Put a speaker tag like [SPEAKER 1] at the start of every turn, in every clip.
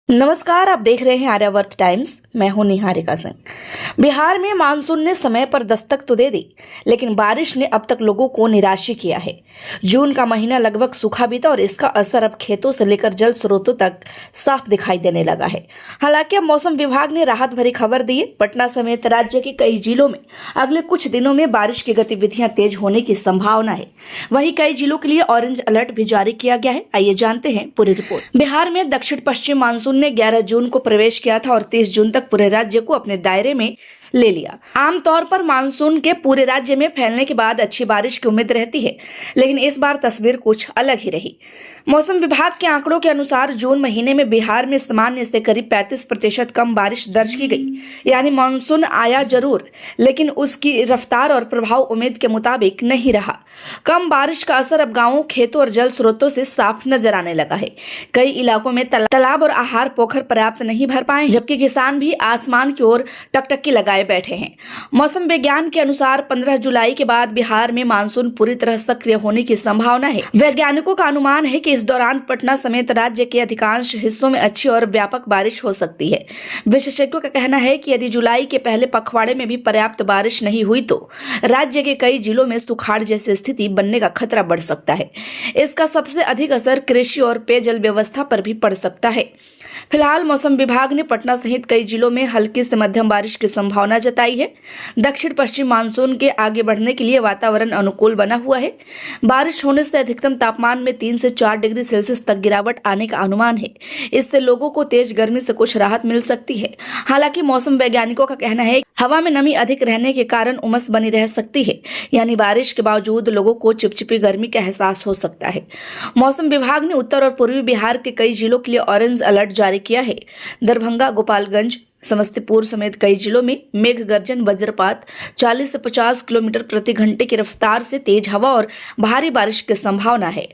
[SPEAKER 1] नमस्कार, आप देख रहे हैं आर्यावर्त टाइम्स। मैं हूं निहारिका सिंह। बिहार में मानसून ने समय पर दस्तक तो दे दी, लेकिन बारिश ने अब तक लोगों को निराश किया है। जून का महीना लगभग सूखा बीता और इसका असर अब खेतों से लेकर जल स्रोतों तक साफ दिखाई देने लगा है। हालांकि अब मौसम विभाग ने राहत भरी खबर दी है। पटना समेत राज्य के कई जिलों में अगले कुछ दिनों में बारिश की गतिविधियां तेज होने की संभावना है। वहीं कई जिलों के लिए ऑरेंज अलर्ट भी जारी किया गया है। आइए जानते हैं पूरी रिपोर्ट। बिहार में दक्षिण पश्चिम मानसून ने 11 जून को प्रवेश किया था और 30 जून तक पूरे राज्य को अपने दायरे में ले लिया। आमतौर पर मानसून के पूरे राज्य में फैलने के बाद अच्छी बारिश की उम्मीद रहती है, लेकिन इस बार तस्वीर कुछ अलग ही रही। मौसम विभाग के आंकड़ों के अनुसार जून महीने में बिहार में सामान्य से करीब 35% कम बारिश दर्ज की गई। यानी मानसून आया जरूर, लेकिन उसकी रफ्तार और प्रभाव उम्मीद के मुताबिक नहीं रहा। कम बारिश का असर अब गांवों, खेतों और जल स्रोतों से साफ नजर आने लगा है। कई इलाकों में तालाब और आहार पोखर पर्याप्त नहीं भर पाए, जबकि किसान भी आसमान की ओर टकटकी लगाए बैठे हैं। मौसम विज्ञान के अनुसार 15 जुलाई के बाद बिहार में मानसून पूरी तरह सक्रिय होने की संभावना है। वैज्ञानिकों का अनुमान है कि इस दौरान पटना समेत राज्य के अधिकांश हिस्सों में अच्छी और व्यापक बारिश हो सकती है। विशेषज्ञों का कहना है कि यदि जुलाई के पहले पखवाड़े में भी पर्याप्त बारिश नहीं हुई तो राज्य के कई जिलों में सुखाड़ जैसी स्थिति बनने का खतरा बढ़ सकता है। इसका सबसे अधिक असर कृषि और पेयजल व्यवस्था पर भी पड़ सकता है। फिलहाल मौसम विभाग ने पटना सहित कई जिलों में हल्की से मध्यम बारिश की संभावना जताई है। दक्षिण पश्चिम मानसून के आगे बढ़ने के लिए वातावरण अनुकूल बना हुआ है। बारिश होने से अधिकतम तापमान में 3 से 4 डिग्री सेल्सियस तक गिरावट आने का अनुमान है। इससे लोगों को तेज गर्मी से कुछ राहत मिल सकती है। हालांकि मौसम वैज्ञानिकों का कहना है हवा में नमी अधिक रहने के कारण उमस बनी रह सकती है, यानी बारिश के बावजूद लोगों को चिपचिपी गर्मी का एहसास हो सकता है। मौसम विभाग ने उत्तर और पूर्वी बिहार के कई जिलों के लिए ऑरेंज अलर्ट जारी किया है। दरभंगा, गोपालगंज, समस्तीपुर समेत कई जिलों में मेघ गर्जन, वज्रपात, 40 से 50 किलोमीटर प्रति घंटे की रफ्तार से तेज हवा और भारी बारिश की संभावना है।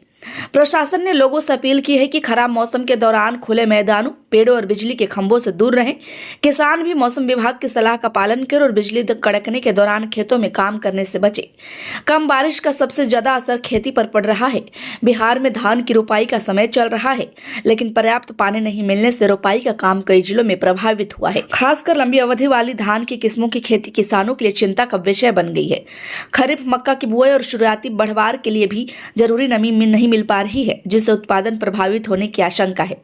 [SPEAKER 1] प्रशासन ने लोगों से अपील की है कि खराब मौसम के दौरान खुले मैदानों, पेड़ों और बिजली के खंभों से दूर रहें। किसान भी मौसम विभाग की सलाह का पालन करें और बिजली कड़कने के दौरान खेतों में काम करने से बचें। कम बारिश का सबसे ज्यादा असर खेती पर पड़ रहा है। बिहार में धान की रोपाई का समय चल रहा है, लेकिन पर्याप्त पानी नहीं मिलने से रोपाई का काम कई जिलों में प्रभावित हुआ है। खासकर लंबी अवधि वाली धान की किस्मों की खेती किसानों के लिए चिंता का विषय बन गई है। खरीफ मक्का की बुआई और शुरुआती बढ़वार के लिए भी जरूरी नमी नहीं मिल पा रही है, जिससे उत्पादन प्रभावित होने की आशंका है।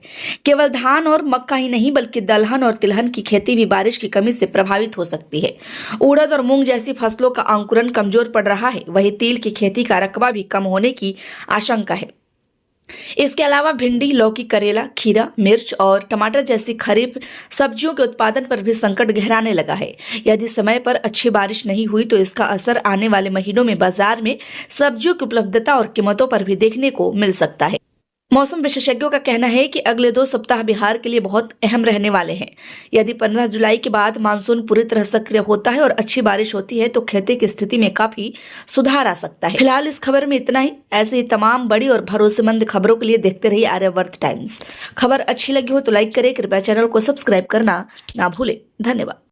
[SPEAKER 1] केवल धान और मक्का ही नहीं, बल्कि दलहन और तिलहन की खेती भी बारिश की कमी से प्रभावित हो सकती है। उड़द और मूंग जैसी फसलों का अंकुरन कमजोर पड़ रहा है। वहीं तिल की खेती का रकबा भी कम होने की आशंका है। इसके अलावा भिंडी, लौकी, करेला, खीरा, मिर्च और टमाटर जैसी खरीफ सब्जियों के उत्पादन पर भी संकट गहराने लगा है। यदि समय पर अच्छी बारिश नहीं हुई तो इसका असर आने वाले महीनों में बाजार में सब्जियों की उपलब्धता और कीमतों पर भी देखने को मिल सकता है। मौसम विशेषज्ञों का कहना है कि अगले 2 सप्ताह बिहार के लिए बहुत अहम रहने वाले हैं। यदि 15 जुलाई के बाद मानसून पूरी तरह सक्रिय होता है और अच्छी बारिश होती है तो खेती की स्थिति में काफी सुधार आ सकता है। फिलहाल इस खबर में इतना ही। ऐसे ही तमाम बड़ी और भरोसेमंद खबरों के लिए देखते रहिए आर्यावर्त टाइम्स। खबर अच्छी लगी हो तो लाइक करें, कृपया चैनल को सब्सक्राइब करना ना भूलें। धन्यवाद।